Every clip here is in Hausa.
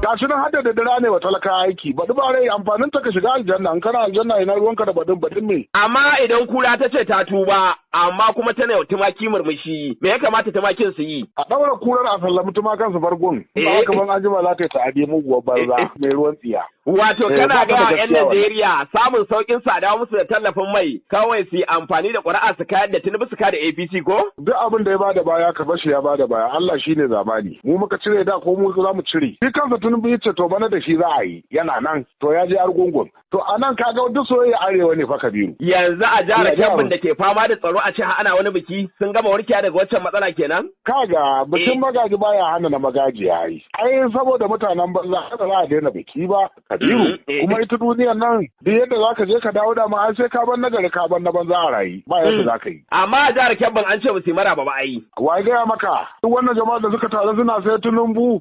gashi nan hada da dare ne wa talaka aiki baɗi ba rai amfanin ta ka shiga aljanna in kana aljanna ina ruwanka da baɗin me. Amma idan kura ta ce ta tuba amma kuma tana yau tumaki murmushi me ya kamata tumakin su yi? A ɗaura kurar a sallami tumakan su bargun. Ba haka ban an jima za ta yi ta'adi muguwar banza mai ruwan tsiya. Wato kana ga 'yan Najeriya samun saukin sa dawo musu da tallafin mai kawai su yi amfani da ƙuri'a su kayar da Tinubu su kayar da APC ko? Duk abin da ya bada baya ka bashi ya bada baya Allah shine zamani. Mu muka cire da ko mu za mu cire. Shi kansa Tinubu yace to bana da shi za a yi yana nan to ya je Argungun. To a nan kaga duk soyayya arewa ne fa Kabiru. Yanzu a jihar Kebbi da ke fama da tsaro a ce ana wani biki sun gama warkewa daga waccan matsala kenan? Kaga bikin magaji baya hana na magaji yayi. Ai saboda mutanen banza haka za a daina biki ba Kabiru. Kuma ita duniyar nan duk yadda zaka je ka dawo da ma an sai ka bar nagari ka bar na banza a rayi ba yadda zaka yi. Amma a jihar Kebbi an ce ba su maraba ba ai. Wai gaya maka duk wannan jama'a da suka taru suna sai Tinubu.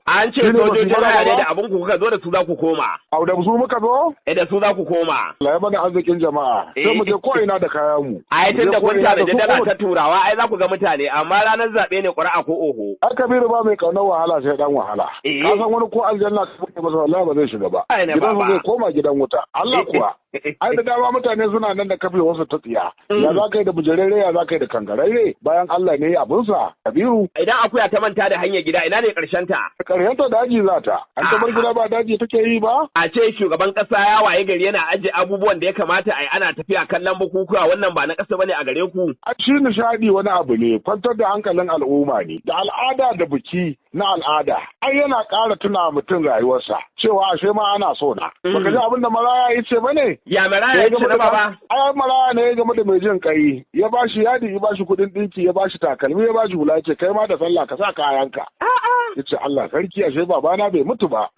An ce sojojin haya ne da abin ku kuka zo da su za ku koma. Au da su muka zo? Da su za ku koma. Allah ya bada arzikin jama'a. Sai mu je ko ina da kayan mu. Ai tun da kun tare da dala ta turawa ai za ku ga mutane amma ranar zaɓe ne ƙuri'a ko oho. Ai Kabiru ba mai kaunar wahala sai dan wahala. Ka san wani ko aljanna ka buɗe masa wallahi ba zai shiga ba. Gidan zai koma gidan wuta. Allah kuwa. Ai da dama mutane suna nan da kafe wasu ta tsiya. Ya za ka yi da bujarere ya za ka yi da kangararre bayan Allah ne abunsa Kabiru. Idan akuya ta manta da hanyar gida ina ne ƙarshen ta? Ƙarshen ta daji za ta. An ta bar gida ba daji take yi ba? A ce shugaban ƙasa ya waye gari yana ajiye abubuwan da ya kamata a yi ana tafiya kallon bukukuwa wannan ba na ƙasa bane a gare ku. A shi nishaɗi wani abu ne kwantar da hankalin al'umma ne da al'ada da biki na al'ada. Ai yana ƙara tuna mutum rayuwarsa cewa ashe ma ana so na. Baka ji abin da maraya ya ce bane? Ya maraya ya ce na baba? Ai maraya ne ya game da mai jin kai ya bashi yadi ya bashi kuɗin ɗinki ya bashi takalmi ya bashi hula ya ce kai ma da sallah ka sa kayanka. Ya ce Allah sarki ashe babana bai mutu ba.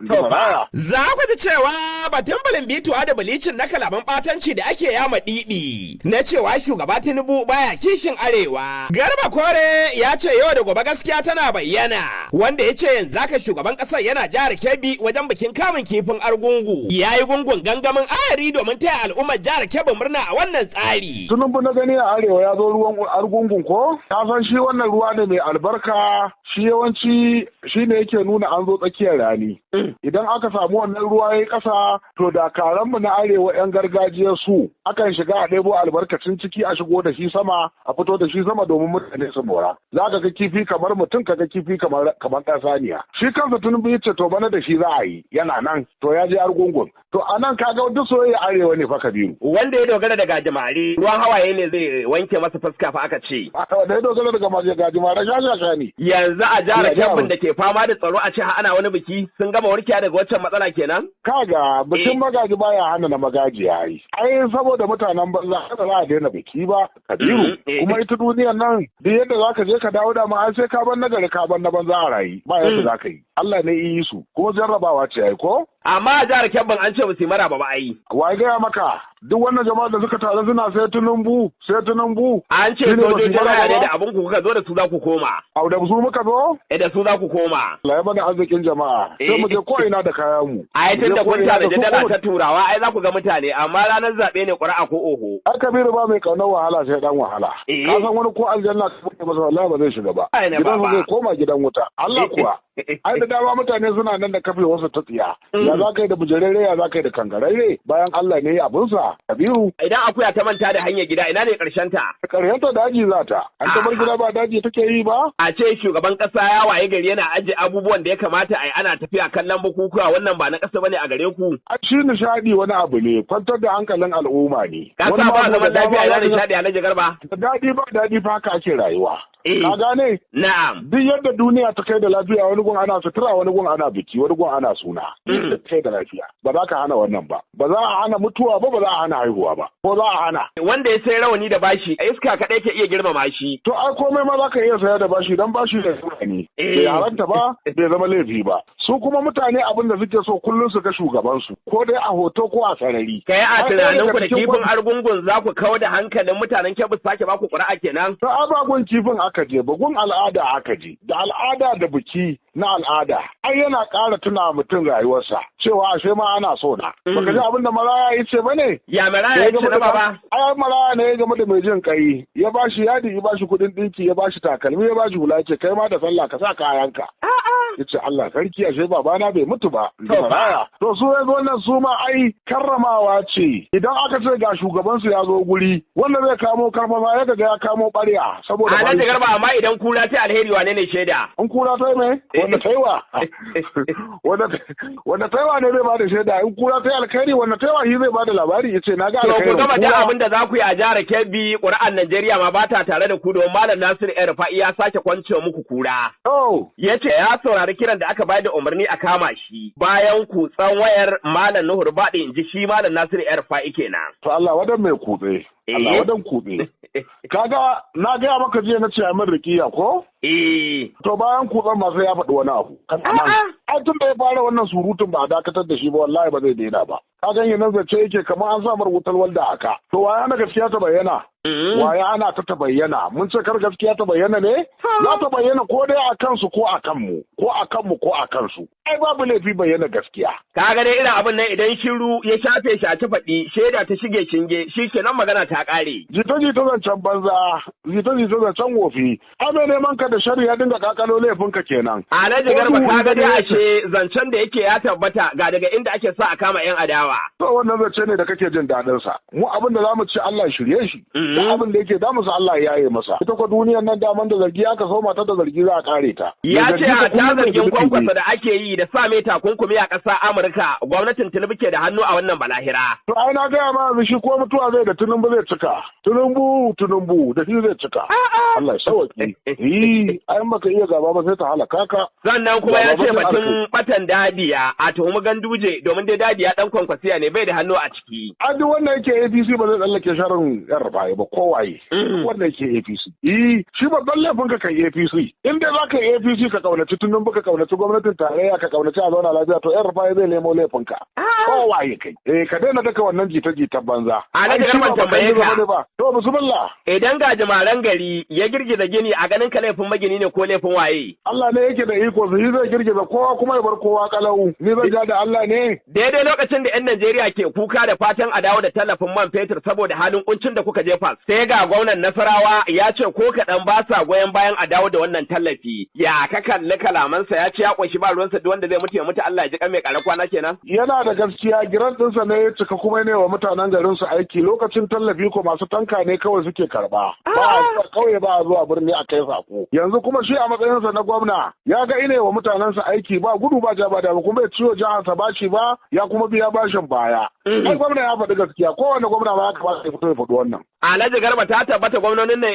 Za ku ji cewa batun bituwa da bilicin na kalaman ɓatanci da ake yama ɗiɗi na cewa shugaba Tinubu baya kishin arewa. Garba Kore ya ce yau da gobe gaskiya tana bayyana wanda ya ce yanzu haka shugaban ƙasar yana jihar Kebbi wajen bikin kamun kifin Argungu. Ya yi gungun gangamin ayari domin taya al'ummar jihar Kebbi murna a wannan tsari. Tinubu na gani a arewa ya zo ruwan Argungun ko? Ka san shi wannan ruwa ne mai albarka shi yawanci shi ne yake nuna an zo tsakiyar rani. Idan aka samu wannan ruwa ya yi ƙasa to dakaranmu na arewa 'yan gargajiyar su akan shiga a ɗebo albarkacin ciki a shigo da shi sama a fito da shi sama domin mutane su mora. Za ka ga kifi kamar mutum ka ga kifi kamar ɗan saniya. Shi kansa Tinubu ya ce to bana da shi za a yi yana nan to ya je Argungun. To a nan ka ga duk soyayya arewa ne fa Kabiru. Wanda ya dogara da gajimare ruwan hawaye ne zai wanke masa fuska fa aka ce. Da ya dogara da gajimare shashasha ne. Yanzu a jihar Kebbi da ke fama da tsaro a ce ana wani biki sun gama warkewa daga waccan matsala kenan? Kaga bikin magaji baya hana na magaji yayi. Ai saboda mutanen banza haka za a daina biki ba Kabiru. Kuma ita duniyar nan duk yadda za ka je ka dawo da ma sai ka bar nagari ka bar na banza a rayi. Ba yadda za ka yi. Allah ne yi su kuma jarrabawa ce ai ko? Amma a jihar Kebbi an ce ba su maraba ba ai. Wai gaya maka duk wannan jama'a da suka taru suna sai Tinubu. An ce sojojin haya ne da abin ku kuka zo da su za ku koma. Au da su muka zo? Da su za ku koma. Allah ya bada arzikin jama'a. Sai mu je ko ina da kayan mu. Ai tun da kun tare da dala ta turawa ai za ku ga mutane amma ranar zaɓe ne ƙuri'a ko oho. Ai Kabiru ba mai kaunar wahala sai dan wahala. Ka san wani ko aljanna ka buɗe masa wallahi ba zai shiga ba. Gidan zai koma gidan wuta. Allah kuwa. Ai da dama mutane suna nan da kafe wasu ta tsiya. Ya za ka yi da bujarere ya za ka yi da kangararre bayan Allah ne abunsa Kabiru. Idan akuya ta manta da hanyar gida ina ne ƙarshen ta? Ƙarshen ta daji za ta. An ta bar gida ba daji take yi ba? A ce shugaban ƙasa ya waye gari yana ajiye abubuwan da ya kamata a yi ana tafiya kallon bukukuwa wannan ba na ƙasa bane a gare ku. A shi nishaɗi wani abu ne kwantar da hankalin al'umma ne. Ka sa ba zaman lafiya ina nishaɗi Alhaji Garba. Daɗi ba daɗi fa haka ake rayuwa. Ka gane? Na'am. Duk yadda duniya ta kai da lafiya wani gun ana sutura wani gun ana biki wani gun ana suna. Kai da lafiya. Ba za ka hana wannan ba. Ba za a hana mutuwa ba ba za a hana haihuwa ba. Ko za a hana. Wanda ya sai rawani da bashi a iska kaɗai ke iya girmama shi. To ai komai ma za ka iya saya da bashi dan bashi da suna ne. Bai haranta ba bai zama laifi ba. Su kuma mutane abin da suke so kullum su ga shugabansu ko dai a hoto ko a sarari. Kai a tunanin ku da kifin Argungun za ku kawo da hankalin mutanen Kebbi sake ba ku ƙuri'a kenan. To abagun kifin aka je bugun al'ada aka je da al'ada da biki na al'ada ai yana ƙara tuna mutum rayuwarsa cewa ashe ma ana so na. Baka ji abin da Maraya ya ce bane? Ya Maraya ya ce na baba? Ai Maraya ne ya game da mai jin kai, ya bashi yadi, ya bashi kuɗin ɗinki, ya bashi takalmi, ya bashi hula, ce kai ma da sallah ka sa kayanka. Ya ce Allah sarki ashe babana bai mutu ba. Maraya. To su yanzu wannan su ma ai karramawa ce. Idan aka ce ga shugabansu ya zo guri, wanda zai kamo karfafa ya ga ya kamo ɓarya. Saboda Alhaji Garba amma idan kura ta alheri wane ne shaida? In kura ta mai? Wanda taiwa. Wanda taiwa ne zai bada shaida, in kura ta alkhairi wanda taiwa shi zai bada labari ya ce na ga alkhairi. To ku gama da abin da za ku yi a jihar Kebbi, ƙuri'an Najeriya ma ba ta tare da ku don Malam Nasiru El Rufa'i ya sake kwance muku kura. Ya ce ya saurari kiran da aka bayar da umarni a kama shi bayan kutsan wayar Malam Nuhu Ribadi in ji shi Malam Nasiru El Rufa'i kenan. To Allah wadan mai kutse. Allah wadan kutse. Kaga na gaya maka jiya na ce a min rikiya ko? To bayan kutsan masu ya faɗi wani abu. Ai tun da ya fara wannan surutun ba a dakatar da shi ba wallahi ba zai daina ba. Ka ganye nan zace yake kamar an samar wutar walda aka. To waya ana gaskiya ta bayyana? Waya ana ta bayyana? Mun ce kar gaskiya ta bayyana ne? Za ta bayyana ko dai a kansu ko a kanmu, ko a kanmu ko a kansu. Ai babu laifi bayyana gaskiya. Ka ga dai irin abin nan idan shiru ya shafe shi a ci faɗi, shaida ta shige shinge, shi kenan magana ta ƙare. Jita-jita zancen banza, jita-jita zancen wofi. Ai mai neman ka da shari'a dinga kakalo laifinka kenan. Alhaji Garba ka ga dai ashe zancen da yake ya tabbata ga daga inda ake sa a kama 'yan adawa. To wannan zance ne da kake jin daɗin sa. Mu abin da zamu ci Allah shirye shi. Da abin da yake damu sa Allah ya yi masa. Ita ko duniyar nan daman da zargi aka so mata da zargi za a kare ta. Ya ce a ta zargin kwankwasa da ake yi da sa mai takunkumi a ƙasa Amurka, gwamnatin Tinubu ke da hannu a wannan balahira. To ai na gaya ma shi ko mutuwa zai da Tinubu zai cika. Tinubu da shi zai cika. Allah ya sauki. Ai baka iya gaba ba sai ta halaka ka. Sannan kuma ya ce batun batan dadiya a tuhumi Ganduje domin dai dadiya dan kwankwasiya ne bai da hannu a ciki. A duk wanda yake APC ba zai tsallake sharin yan Rufa'i ba kowaye. Wanda yake APC. Shi babban laifin ka kai APC. In dai za ka yi APC ka kaunaci Tinubu ka kaunaci gwamnatin tarayya ka kaunaci a zauna lafiya to yan Rufa'i zai nemo laifin ka. Kowaye kai. Ka daina daka wannan jita-jitan banza. Alhaji Garba tambaye ka. To bismillah. Idan ga jimaren gari ya girgiza gini a ganin ka laifin magini ne ko laifin waye? Allah ne yake da iko su zai girgiza kowa kuma ya bar kowa kalau. Ni zan ja da Allah ne. Daidai lokacin da 'yan Najeriya ke kuka da fatan a dawo da tallafin man fetur saboda halin kuncin da kuka jefa. Sai ga gwamnan Nasarawa ya ce ko kaɗan ba sa goyon bayan a dawo da wannan tallafi. Ya ka kalli kalamansa ya ce ya ƙunshi ba ruwansa duk wanda zai mutu ya mutu Allah ya ji kan mai ƙara kwana kenan. Yana da gaskiya giran ɗinsa ne ya cika kuma ne wa mutanen garin su aiki lokacin tallafi ko masu tanka ne kawai suke karɓa. Ba a zuwa ƙauye ba a zuwa birni a kai sako. Yanzu kuma shi a matsayinsa na gwamna ya ga ine wa mutanensa aiki ba gudu ba ja ba da kuma bai ciwo jiharsa bashi ba ya kuma biya bashin baya. Ai gwamna ya faɗi gaskiya kowane gwamna ma ya kamata ya fito ya faɗi wannan. Alhaji Garba ta tabbata gwamnonin nan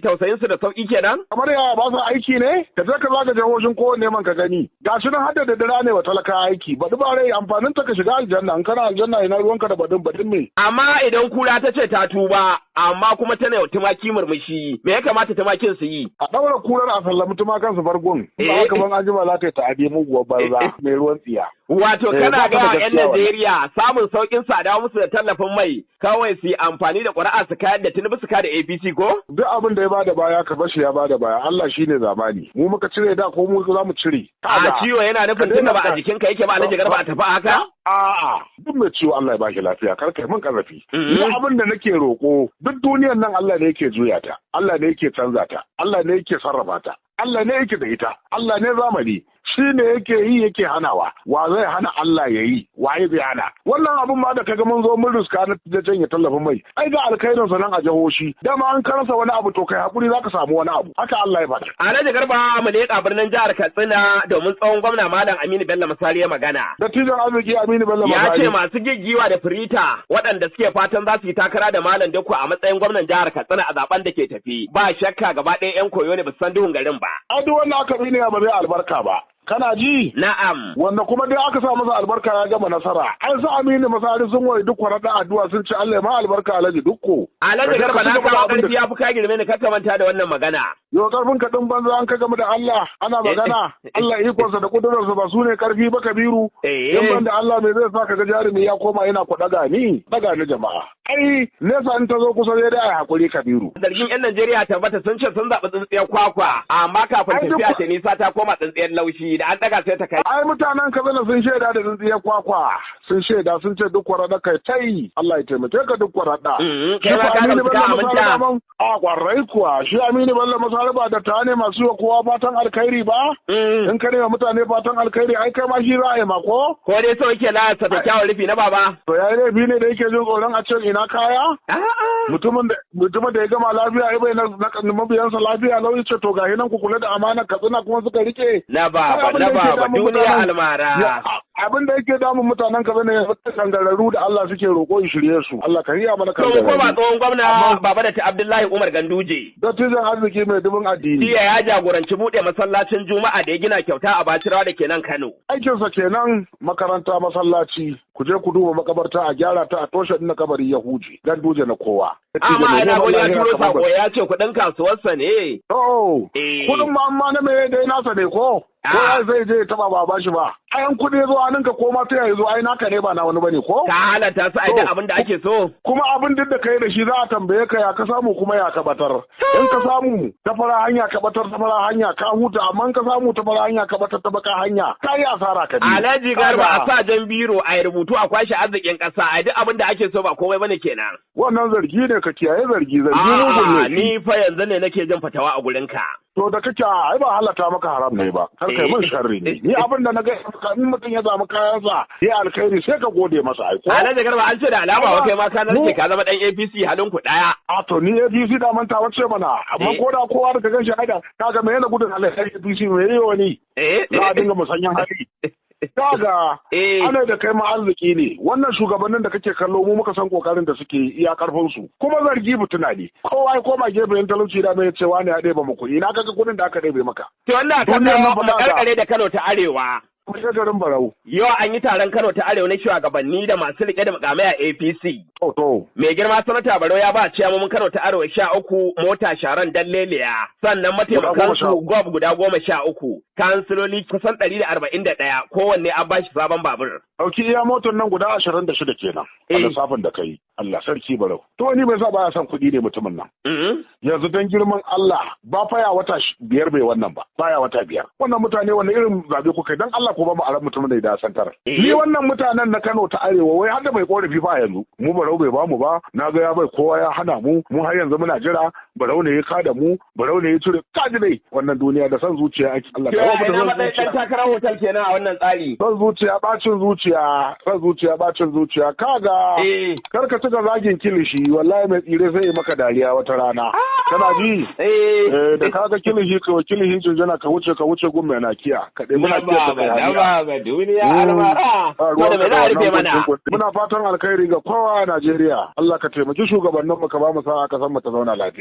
tausayin su da sauki kenan? Kamar yaya ba su aiki ne? Ka je ka zaga jihohin kowanne man ka gani. Ga shi nan hadda da dare ne wa talaka aiki. Baɗi ba rai amfanin ta ka shiga aljanna in kana aljanna ina ruwanka da baɗin me. Amma idan kura ta ce ta tuba amma kuma tana yau tumaki murmushi me ya kamata tumakin su yi? A ɗaura kurar a sallami tumakan su bargun. Ba haka ban an jima za ta yi ta'adi muguwar banza mai ruwan tsiya. Wato kana ga 'yan Najeriya samun saukin sada musu da tallafin mai kawai su yi amfani da ƙuri'a su kayar da Tinubu su da APC ko? Duk abin da ya bada baya ka bashi ya bada baya Allah shine zamani. Mu muka cire da ko mu za mu cire. A ciwo yana nufin tunda ba a jikinka yake ba Alhaji Garba a tafi haka? A'a duk mai ciwo Allah ya bashi lafiya kar kai min ƙarfi. Ni abin da nake roƙo duk duniyar nan Allah ne yake juya ta, Allah ne yake canza ta, Allah ne yake sarrafa ta, Allah ne yake da ita, Allah ne zamani. Shi ne yake yi yake hanawa, wa zai hana Allah ya yi, waye zai hana. Wannan abin ma da kaga mun zo mun ruska na da janye tallafin mai, ai ga alkhairin sa nan a jihohi, dama an karasa wani abu to kai hakuri zaka samu wani abu, haka Allah ya faɗa. Alhaji Garba mu leƙa birnin jihar Katsina domin tsawon gwamna Malam Aminu Bello Masari ya magana. Dattijan arziki Aminu Bello Masari. Ya ce masu giggiwa da firita waɗanda suke fatan za su yi takara da Malam Dukku a matsayin gwamnan jihar Katsina a zaben da ke tafi. Ba shakka gaba ɗaya 'yan koyo ne ba su san duhun garin ba. Ai duk wannan aka bi ne ba zai albarka ba. Kana ji? Na'am. Wanda kuma dai aka sa masa albarka ya gama nasara. Ai su Aminu Masari sun waye duk waraɗa addu'a sun ce Allah ya ma albarka Alhaji Dukko. Alhaji Garba na kawo ƙarfi ya fi ka girme ni ka manta da wannan magana. Yau ƙarfin ka ɗin banza an ka gama da Allah ana magana. Allah ikonsa da ƙudurarsa ba su ne ƙarfi ba Kabiru. In ban da Allah me zai sa ka ga jarumi ya koma yana ku ɗaga ni jama'a. ai nesa in ta zo kusa zai da hakuri Kabiru. Zargin 'yan Najeriya tabbata sun ce sun zaɓi tsintsiyar kwakwa amma kafin tafiya ta nisa ta koma tsintsiyar laushi da an daga sai ta kai. Ai mutanen Katsina sun shaida da tsintsiyar kwakwa sun shaida sun ce duk kwarada kai tai Allah ya taimake ka duk kwarada. Kai ma ka gamsu ka aminta. A kwarai kuwa shi Aminu Bello Masaraba da ta ne masu yi kowa fatan alkhairi ba. In ka nema mutane fatan alkhairi ai kai ma shi za a yi mako. Ko dai sau ke layarsa da kyawun rufi na baba. To ya yi laifi ne da yake jin tsoron a can ina kaya? Mutumin da ya gama lafiya ya bai na mabiyansa lafiya lau ce to ga hinan ku kula da amanar Katsina kuma suka rike. Na baba duniya almara. Abin da yake damun mutanen Katsina ya fi kangararru da Allah suke roƙo in shirye su. Allah ka riya mana kangararru. To ko ba tsohon gwamna baba da ta Abdullahi Umar Ganduje. Dattijan arziki mai dubin addini. Jiya ya jagoranci buɗe masallacin Juma'a da ya gina kyauta a Bacirawa da ke nan Kano. Aikinsa kenan makaranta masallaci. Ku je ku duba makabarta a gyara ta a toshe ɗin kabari ya huje. Ganduje na kowa. Amma ina wani ya turo sako ya ce kuɗin kasuwarsa ne. Oh. Kuɗin ma amma na me dai nasa ne ko? Ko ya zai je taba ba bashi ba. Ayan kuɗi zo hannunka ko ma ta ya zo ai naka ne ba na wani bane ko? Ka halatta su aikin abin da ake so. Kuma abin duk da kai da shi za a tambaye ka ya ka samu kuma ya ka batar. In ka samu ta fara hanya ka batar ta fara hanya ka huta amma in ka samu ta fara hanya ka batar ta baka hanya ka yi asara ka bi. Alhaji Garba a sa jan biro a rubutu a kwashe arzikin ƙasa a duk abin da ake so ba komai bane kenan. Wannan zargi ne ka kiyaye zargi ne. Ni fa yanzu ne nake jin fatawa a gurin ka. To da kake ai ba halatta maka haram ne ba. Kar kai mun sharri ne. Ni abin da na ga in mutum ya samu kayansa ya alkhairi sai ka gode masa ai. Alhaji Garba an ce da alama wa kai ma ka narke ka zama dan APC halin ku daya. A to ni APC da manta wace mana amma ko da kowa da ka ganshi aida kaga me yana gudun Allah APC me yayi wani. Za a dinga musanyan hali. Kaga ana da kai ma arziki ne wannan shugabannin da kake kallo mu muka san kokarin da suke iya karfin su kuma zargi mutuna ne kowa ya koma gefe yan talauci da mai cewa ne ya ɗebe muku ina kaga kudin da aka ɗebe maka to wannan kan karkare da Kano ta Arewa garin Barau. Yau an yi taron Kano ta Arewa na shugabanni da masu rike da mukamai a APC. Mai girma sanata Barau ya ba ciyamomin Kano ta Arewa 13 mota sharan dalleliya. Sannan mataimakan su gob guda 13. Kansiloli kusan 141 kowanne an ba shi sabon babur. Dauki iya motar nan guda 26 kenan. A lissafin da kai. Allah sarki Barau. To ni bai sa baya son kuɗi ne mutumin nan. Yanzu dan girman Allah ba fa ya wata 5 bai wannan ba. Baya wata 5. Wannan mutane wannan irin zabe kuka dan Allah ko ba mu aran mutumin da ya santar. Ni wannan mutanen na Kano ta Arewa wai har da bai korafi ba yanzu. Mu Barau bai bamu ba, na ga ya bai kowa ya hana mu, mu har yanzu muna jira, Barau ne ya kada mu, Barau ne ya cire kaji dai wannan duniya da san zuciya ake. Allah ya ba da matsayin dan takarar hotel kenan a wannan tsari. San zuciya bacin zuciya, kaga kar ka cika zagin kilishi wallahi mai tsire sai ya maka dariya wata rana. Kana ji? Da kaga kilishi jinjina ka wuce gun mai nakiya. Ka dai muna ba duniya almara. Wanda mai za a rufe mana. Muna fatan alkhairi ga kowa a Najeriya. Allah ka taimaki shugabannin mu ka ba mu sa'a ka san mu ta zauna lafiya.